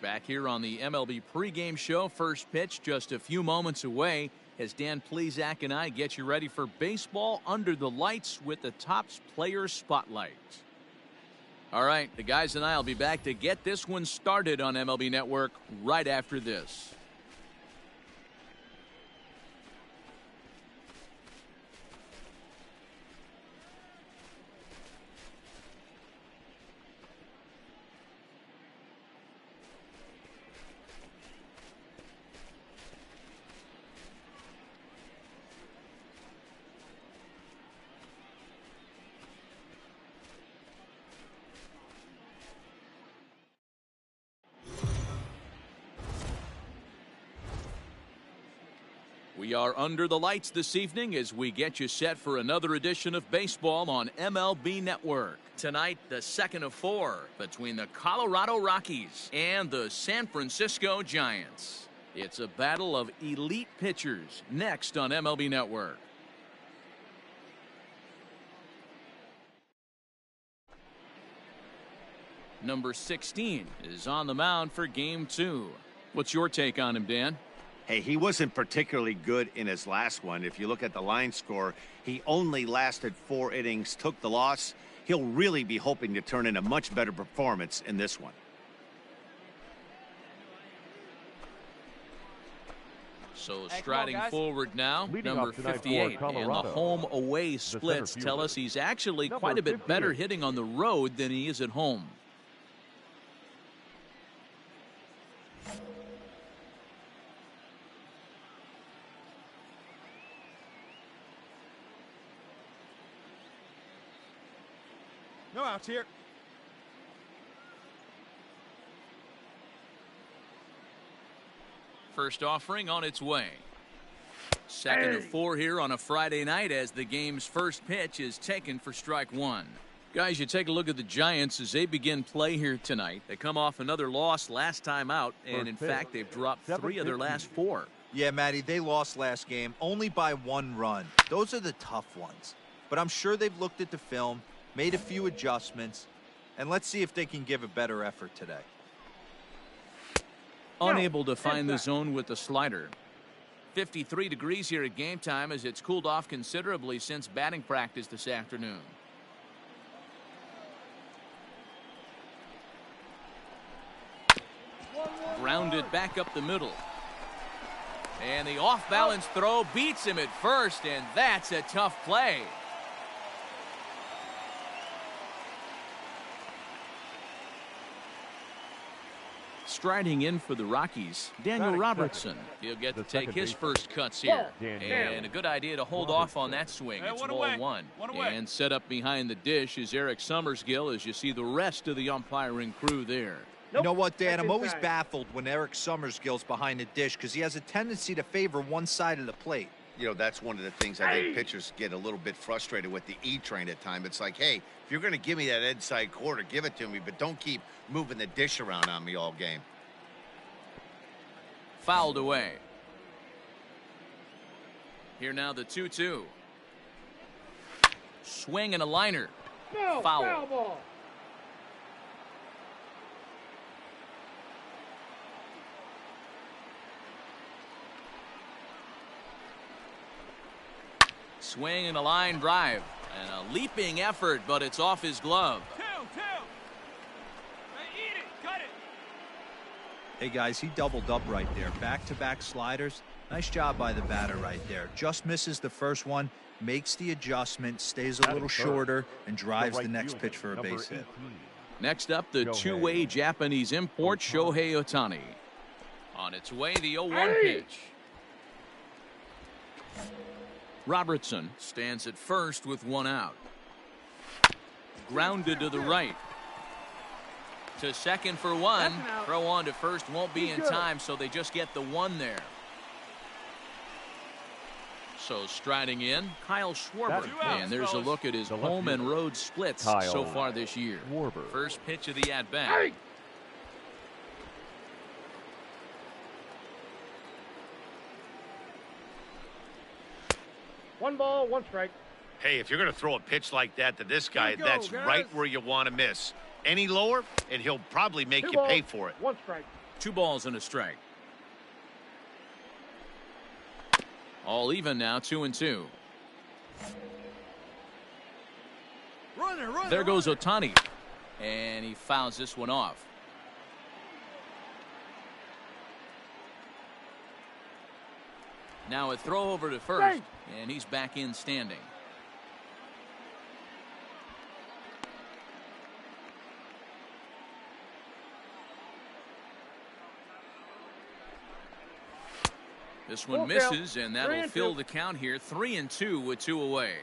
Back here on the MLB pregame show, first pitch just a few moments away as Dan Plesac and I get you ready for baseball under the lights with the Topps Player Spotlight. All right, the guys and I will be back to get this one started on MLB Network right after this. We are under the lights this evening as we get you set for another edition of baseball on MLB Network. Tonight, the second of four between the Colorado Rockies and the San Francisco Giants. It's a battle of elite pitchers next on MLB Network. Number 16 is on the mound for game 2. What's your take on him, Dan? Hey, he wasn't particularly good in his last one. If you look at the line score, he only lasted 4 innings, took the loss. He'll really be hoping to turn in a much better performance in this one. So striding forward now, number 58, and the home-away splits tell us he's actually quite a bit better hitting on the road than he is at home. No outs here. First offering on its way. Second of 4 here on a Friday night as the game's first pitch is taken for strike 1. Guys, you take a look at the Giants as they begin play here tonight. They come off another loss last time out, and in fact, they've dropped 3 of their last 4. Yeah, Matty, they lost last game only by 1 run. Those are the tough ones. But I'm sure they've looked at the film, made a few adjustments, and let's see if they can give a better effort today. Unable to find the zone with the slider. 53 degrees here at game time as it's cooled off considerably since batting practice this afternoon. Grounded back up the middle. And the off-balance throw beats him at first, and that's a tough play. Striding in for the Rockies, Daniel Robertson. He'll get to take his first cuts here. And a good idea to hold off on that swing. It's ball 1. And set up behind the dish is Eric Summersgill as you see the rest of the umpiring crew there. You know what, Dan? I'm always baffled when Eric Summersgill's behind the dish because he has a tendency to favor one side of the plate. You know, that's one of the things I think pitchers get a little bit frustrated with the E-train at times. It's like, hey, if you're going to give me that inside quarter, give it to me, but don't keep moving the dish around on me all game. Fouled away. Here now the 2-2. Swing and a liner. Foul ball. Swing and a line drive. And a leaping effort, but it's off his glove. 2-2. Eat it. Cut it. Hey, guys, he doubled up right there. Back-to-back sliders. Nice job by the batter right there. Just misses the first one, makes the adjustment, stays a little shorter, and drives the next pitch for a base hit. Next up, the two-way Japanese import, Shohei Ohtani. On its way, the 0-1 pitch. Robertson stands at first with 1 out. Grounded to the right. To second for 1. Throw on to first won't be in time, so they just get the 1 there. So striding in, Kyle Schwarber. And there's a look at his home and road splits so far this year. First pitch of the at-bat. 1 ball, 1 strike. Hey, if you're going to throw a pitch like that to this guy, that's right where you want to miss. Any lower, and he'll probably make you pay for it. 1 strike. 2 balls and a strike. All even now, 2-2. There goes Ohtani. And he fouls this one off. Now a throw over to first, and he's back in standing. This one misses, and that'll fill the count here. 3-2 with 2 away.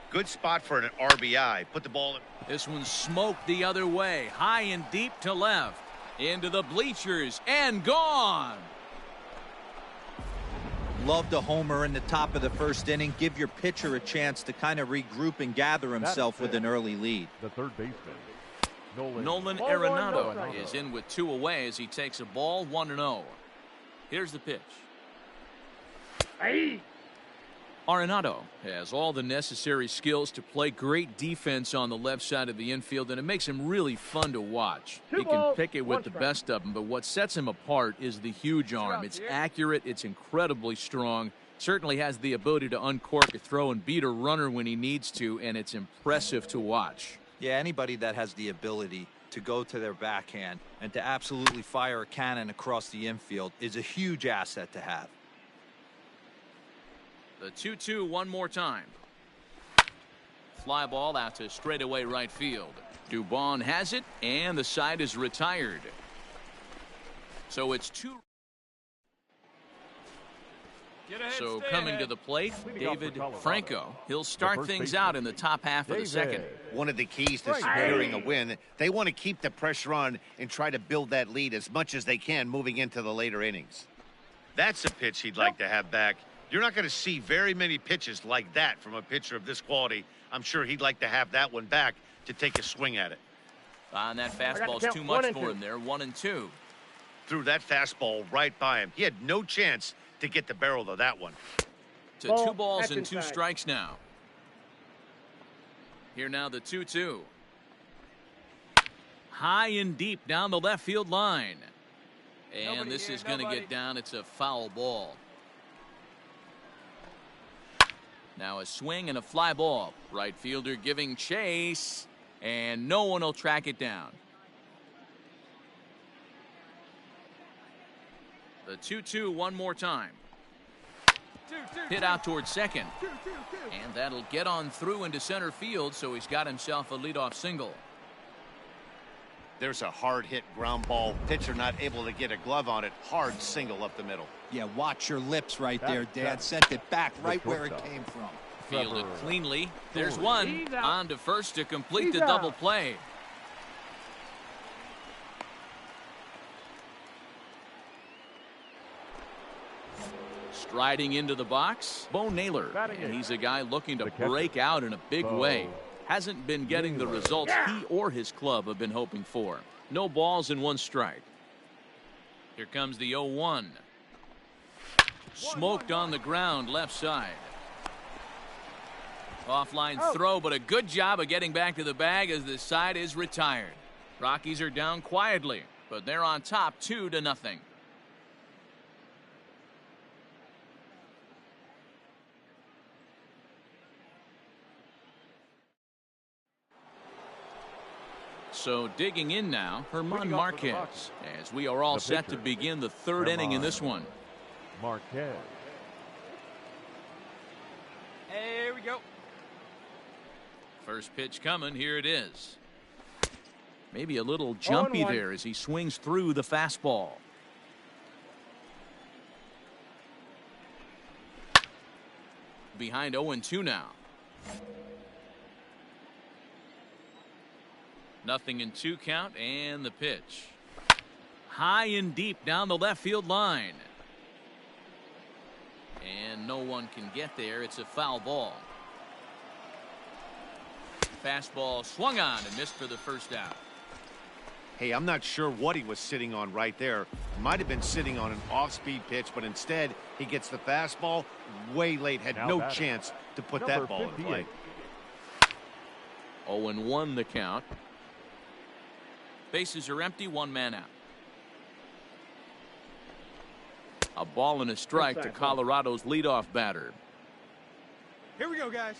Good spot for an RBI. Put the ball in. This one smoked the other way. High and deep to left. Into the bleachers and gone. Loved a homer in the top of the first inning. Give your pitcher a chance to kind of regroup and gather himself with an early lead. The third baseman, Nolan Arenado is in with 2 away as he takes a ball, 1-0. Here's the pitch. Arenado has all the necessary skills to play great defense on the left side of the infield, and it makes him really fun to watch. He can pick it with the best of them, but what sets him apart is the huge arm. It's accurate, it's incredibly strong, certainly has the ability to uncork a throw and beat a runner when he needs to, and it's impressive to watch. Yeah, anybody that has the ability to go to their backhand and to absolutely fire a cannon across the infield is a huge asset to have. The 2-2 one more time. Fly ball out to straightaway right field. Dubon has it, and the side is retired. So it's 2. So coming to the plate, David Franco. He'll start things out in the top half of the second. One of the keys to securing a win, they want to keep the pressure on and try to build that lead as much as they can moving into the later innings. That's a pitch he'd like to have back. You're not going to see very many pitches like that from a pitcher of this quality. I'm sure he'd like to have that one back to take a swing at it. And that fastball's too much for him there. 1-2. Threw that fastball right by him. He had no chance to get the barrel of that one. To 2 balls and 2 strikes now. Here now the 2-2. High and deep down the left field line. And this is going to get down. It's a foul ball. Now a swing and a fly ball. Right fielder giving chase, and no one will track it down. The 2-2 one more time. Hit out towards second. And that'll get on through into center field, so he's got himself a leadoff single. There's a hard hit ground ball. Pitcher not able to get a glove on it. Hard single up the middle. Yeah, watch your lips right there, Dad. Sent it back right where it came from. Fielded cleanly. There's one. On to first to complete the double play. Striding into the box, Bo Naylor. And he's a guy looking to break out in a big way. Hasn't been getting the results he or his club have been hoping for. No balls and 1 strike. Here comes the 0-1. Smoked on the ground left side. Offline throw, but a good job of getting back to the bag as the side is retired. Rockies are down quietly, but they're on top 2-0. So digging in now, Herman Marquez, as we are all set to begin the 3rd inning in this one. Marquez. Here we go. First pitch coming. Here it is. Maybe a little jumpy there as he swings through the fastball. Behind 0-2 now. 0-2 count, and the pitch. High and deep down the left field line. And no one can get there. It's a foul ball. Fastball swung on and missed for the first out. Hey, I'm not sure what he was sitting on right there. Might have been sitting on an off-speed pitch, but instead he gets the fastball way late. Had no chance to put that ball in play. 0-1 the count. Bases are empty, 1 man out. A ball and a strike to Colorado's leadoff batter. Here we go, guys.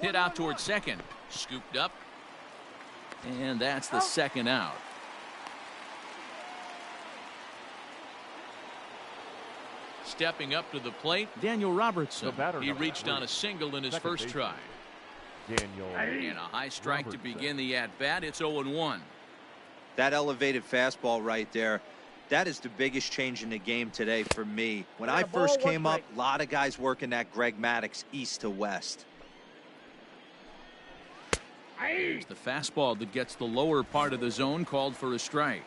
Hit out towards second. Scooped up. And that's the second out. Stepping up to the plate, Daniel Robertson. He reached on a single in his first try. And a high strike to begin the at-bat. It's 0-1. That elevated fastball right there, that is the biggest change in the game today for me. When I first came up, a lot of guys working that Greg Maddux east to west. Here's the fastball that gets the lower part of the zone, called for a strike.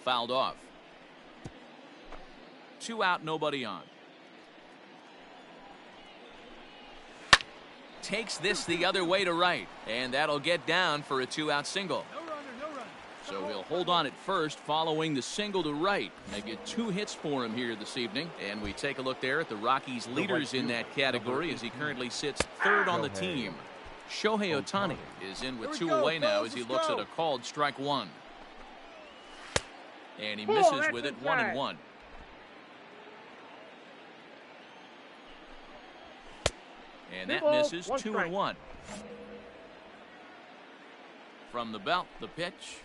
Fouled off. 2 out, nobody on. Takes this the other way to right, and that'll get down for a 2-out single. So he'll hold on at first following the single to right. They get 2 hits for him here this evening. And we take a look there at the Rockies' leaders in that category as he currently sits third on the team. Shohei Ohtani is in with 2 away now as he looks at a called strike 1. And he misses with it, 1-1. And that misses, 2-1. From the belt, the pitch.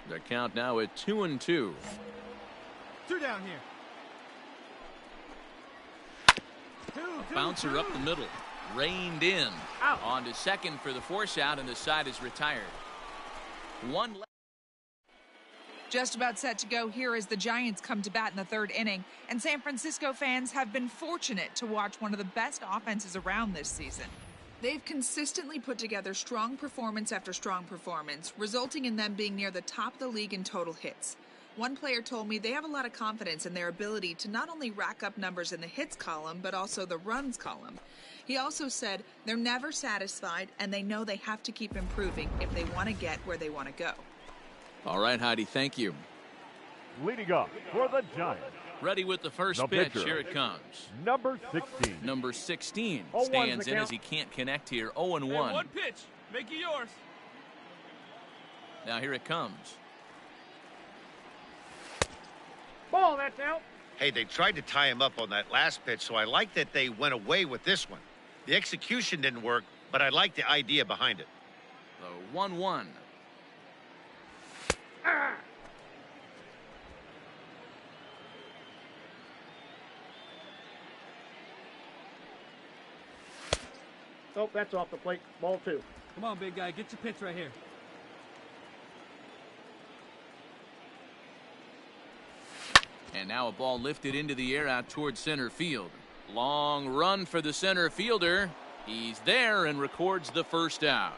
The count now at 2-2. 2 down here. A bouncer up the middle. Reined in. On to second for the force out, and the side is retired. 1 left. Just about set to go here as the Giants come to bat in the 3rd inning. And San Francisco fans have been fortunate to watch one of the best offenses around this season. They've consistently put together strong performance after strong performance, resulting in them being near the top of the league in total hits. One player told me they have a lot of confidence in their ability to not only rack up numbers in the hits column, but also the runs column. He also said they're never satisfied and they know they have to keep improving if they want to get where they want to go. All right, Heidi, thank you. Leading up for the Giants. Ready with the first pitch. Here it comes. Number 16. Number 16 stands in as he can't connect here. 0-1. Hey, 1 pitch. Make it yours. Now here it comes. Ball, that's out. Hey, they tried to tie him up on that last pitch, so I like that they went away with this one. The execution didn't work, but I like the idea behind it. The 1-1. Oh, that's off the plate. Ball 2. Come on, big guy. Get your pitch right here. And now a ball lifted into the air out towards center field. Long run for the center fielder. He's there and records the first out.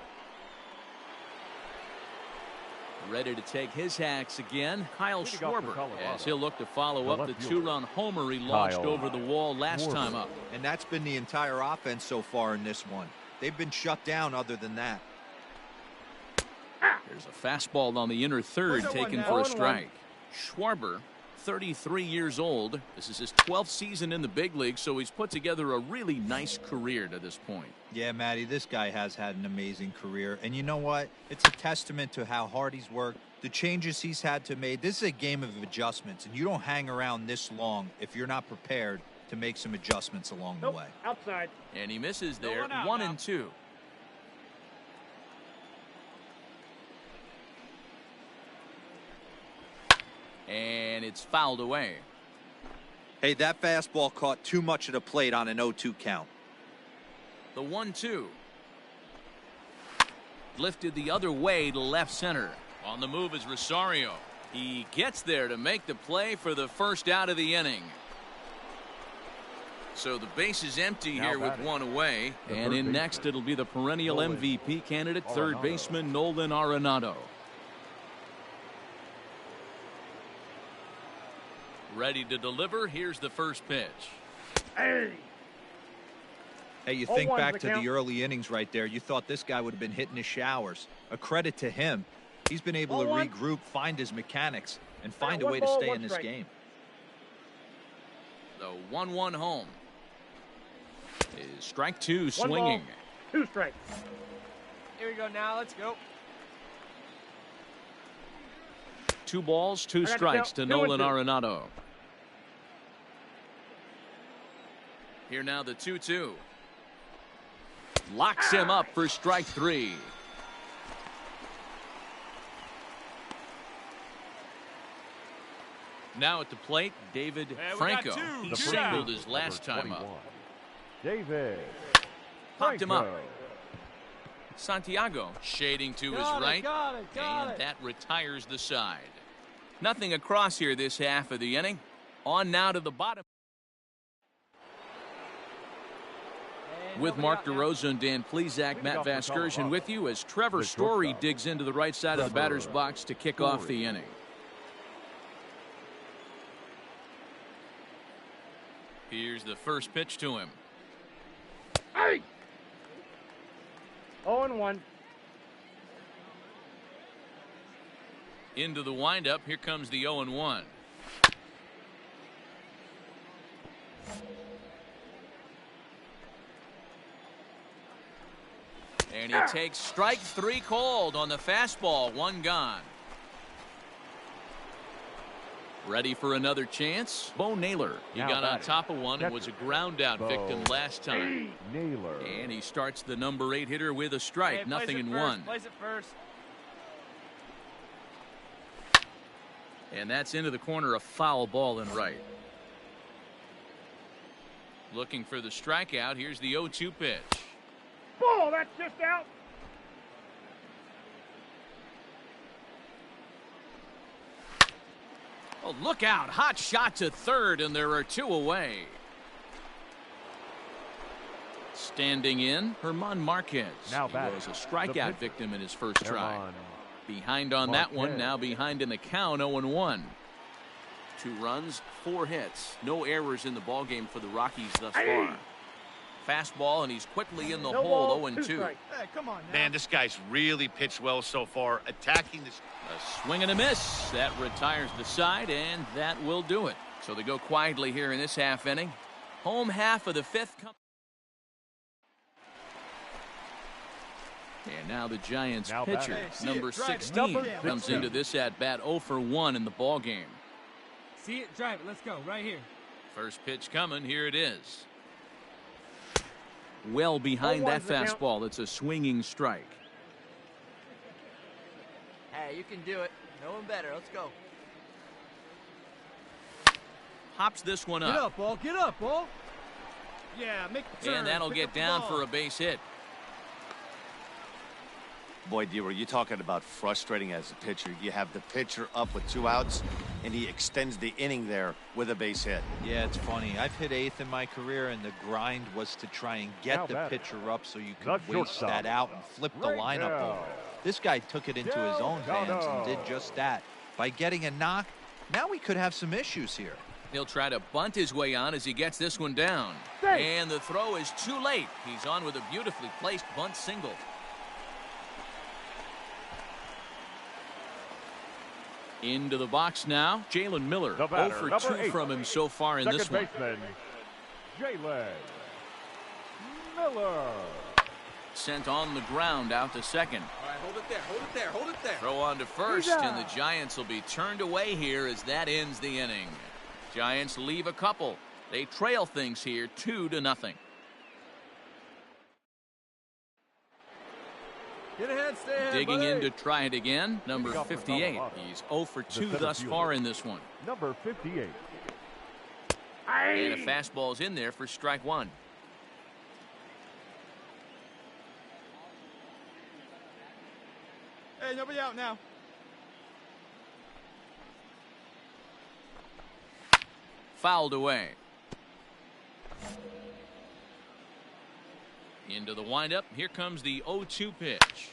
Ready to take his hacks again, Kyle Schwarber, as he'll look to follow up the 2-run homer he launched over the wall last time up. And that's been the entire offense so far in this one. They've been shut down other than that. There's a fastball on the inner third taken for a strike. Schwarber, 33 years old. This is his 12th season in the big league, so he's put together a really nice career to this point. Yeah, Matty, this guy has had an amazing career. And you know what? It's a testament to how hard he's worked, the changes he's had to make. This is a game of adjustments, and you don't hang around this long if you're not prepared to make some adjustments along the way. Outside. And he misses there, 1-2. And it's fouled away. Hey, that fastball caught too much of the plate on an 0-2 count. The 1-2. Lifted the other way to left center. On the move is Rosario. He gets there to make the play for the first out of the inning. So the base is empty here with 1 away. And in next, it'll be the perennial MVP candidate, third baseman Nolan Arenado. Ready to deliver. Here's the first pitch. Hey, you think back to the early innings right there. You thought this guy would have been hitting his showers. A credit to him. He's been able to regroup, find his mechanics, and find a way to stay in this game. The 1-1 home. Is strike two One swinging. ball, 2 strikes. Here we go now. Let's go. 2 balls, 2 I got to strikes count. to 2 and Nolan 2. Arenado. Here now the 2-2. Locks him up for strike 3. Now at the plate, David Franco. He The singled first his last number time up. 21. David Popped him up. Franco. Santiago shading to his right. Got And it. that retires the side. Nothing across here this half of the inning. On now to the bottom. With Mark DeRosa and Dan Plesac, Matt Vasgersian with you as Trevor Story digs into the right side of the batter's box to kick off the inning. Here's the first pitch to him. Hey! 0-1. Into the windup. Here comes the 0-1. And he takes strike 3 called on the fastball. 1 gone. Ready for another chance? Bo Naylor. He Now got on batting. top of one and was a ground out Bo victim last time. Naylor. And he starts the number 8 hitter with a strike. Hey, Nothing in first. 1. Place it first. And that's into the corner, a foul ball and right. Looking for the strikeout. Here's the 0-2 pitch. Ball, that's just out. Oh, look out. Hot shot to third, and there are 2 away. Standing in, Herman Marquez. Now He batting. was a The strikeout pitcher. victim in his first try. Herman Behind on that one, Marquez. now behind in the count, 0-1. 2 runs, 4 hits. No errors in the ballgame for the Rockies thus far. Fastball, and he's quickly in the No hole, ball, 2 0-2. strikes. Hey, come on now. Man, this guy's really pitched well so far, attacking this. A swing and a miss. That retires the side, and that will do it. So they go quietly here in this half inning. Home half of the 5th. And now the Giants Now pitcher, batting. Hey, see number it, drive it. 16, Number comes 16. into this at-bat 0 for 1 in the ballgame. See it, drive it. Let's go. Right here. First pitch coming. Here it is. Well behind that 0-1's the count. fastball. It's a swinging strike. Hey, you can do it. No one better. Let's go. Hops this one Get up. up, ball. Get up, ball. Yeah, make the turn. And that'll Pick get up the down ball. for a base hit. Boy, D, were you talking about frustrating as a pitcher? You have the pitcher up with 2 outs, and he extends the inning there with a base hit. Yeah, it's funny. I've hit 8th in my career, and the grind was to try and get Now the batting. pitcher up so you The could waste shortstop. that out and flip the Right lineup now. over. This guy took it into his own hands and did just that. By getting a knock, now we could have some issues here. He'll try to bunt his way on as he gets this one down. And the throw is too late. He's on with a beautifully placed bunt single. Into the box now, Jalen Miller. The 0 batter, for number 2 8. from him so far in Second this one. baseman, Jalen Miller. Sent on the ground out to second. All right, hold it there. Hold it there. Hold it there. Throw on to first, and the Giants will be turned away here as that ends the inning. Giants leave a couple. They trail things here 2-0. Get ahead, stay ahead, Digging buddy. in to try it again, number Leading off for 58. Colorado. He's 0 for 2 center thus fielder. far in this one. Number 58. And a fastball's in there for strike 1. Hey, nobody out now. Fouled away. Into the windup. Here comes the 0-2 pitch.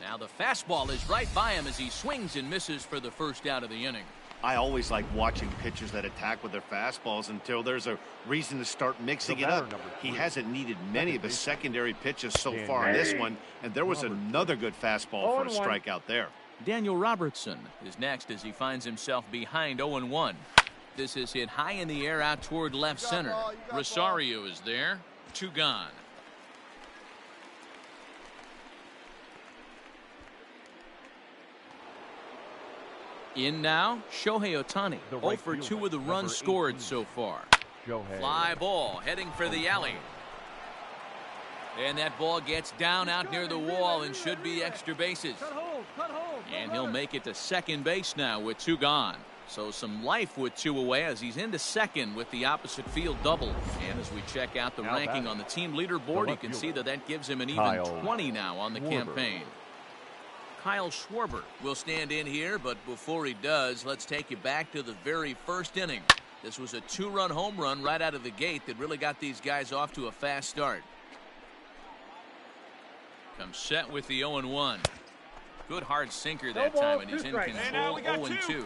Now the fastball is right by him as he swings and misses for the first out of the inning. I always like watching pitchers that attack with their fastballs until there's a reason to start mixing The it batter, up. number He 3. hasn't needed many of his secondary pitches so Dan far in this Hey. one, and there was Robert. another good fastball for a 0-1. strikeout there. Daniel Robertson is next as he finds himself behind 0-1. This is hit high in the air out toward left center. Rosario is there. 2 gone. In now, Shohei Ohtani. 0 for 2 with the runs scored so far. Fly ball heading for the alley. And that ball gets down out near the wall and should be extra bases. And he'll make it to second base now with 2 gone. So some life with 2 away as he's into second with the opposite field double. And as we check out the ranking on the team leaderboard, you can see that gives him an even 20 now on the campaign. Kyle Schwarber will stand in here, but before he does, let's take you back to the very first inning. This was a 2-run home run right out of the gate that really got these guys off to a fast start. Comes set with the 0-1. Good hard sinker that time, and he's in control. 0-2.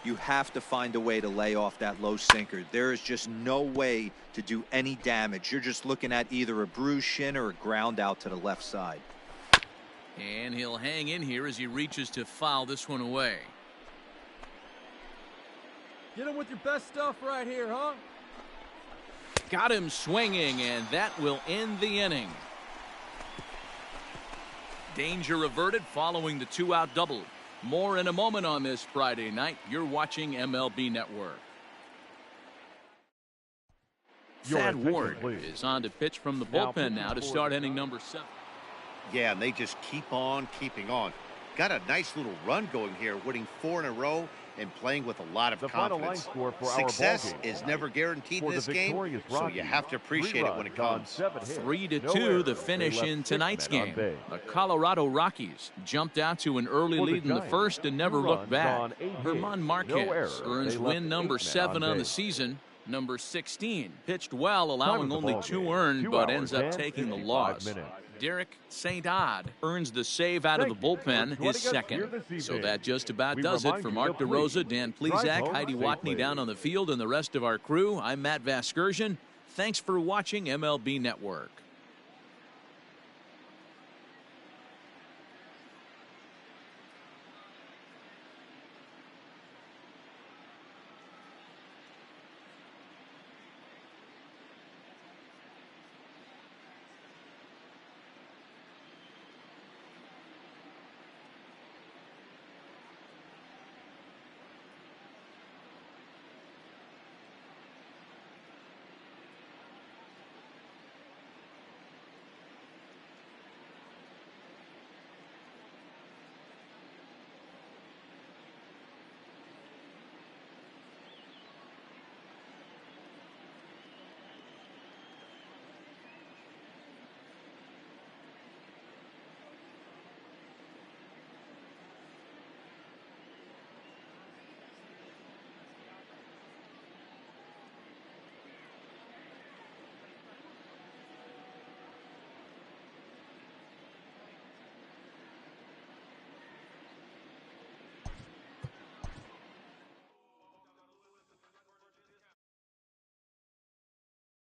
You have to find a way to lay off that low sinker. There is just no way to do any damage. You're just looking at either a bruised shin or a ground out to the left side. And he'll hang in here as he reaches to foul this one away. Get him with your best stuff right here, huh? Got him swinging, and that will end the inning. Danger averted following the 2-out double. More in a moment on this Friday night. You're watching MLB Network. Thad Ward is on to pitch from the bullpen now to start inning number 7. Yeah, and they just keep on keeping on. Got a nice little run going here, winning 4 in a row and playing with a lot of confidence. Success is never guaranteed in this game, so you have to appreciate it when it comes. 3-2 the finish in tonight's game. The Colorado Rockies jumped out to an early lead in the first and never looked back. Herman Marquez earns win number 7 on the season. Number 16 pitched well, allowing only 2 earned, but ends up taking the loss. Derek St. Odd earns the save out of the bullpen, his second. So that just about does it for Mark DeRosa, Dan Plesac, Heidi Watney down on the field, and the rest of our crew. I'm Matt Vasgersian. Thanks for watching MLB Network.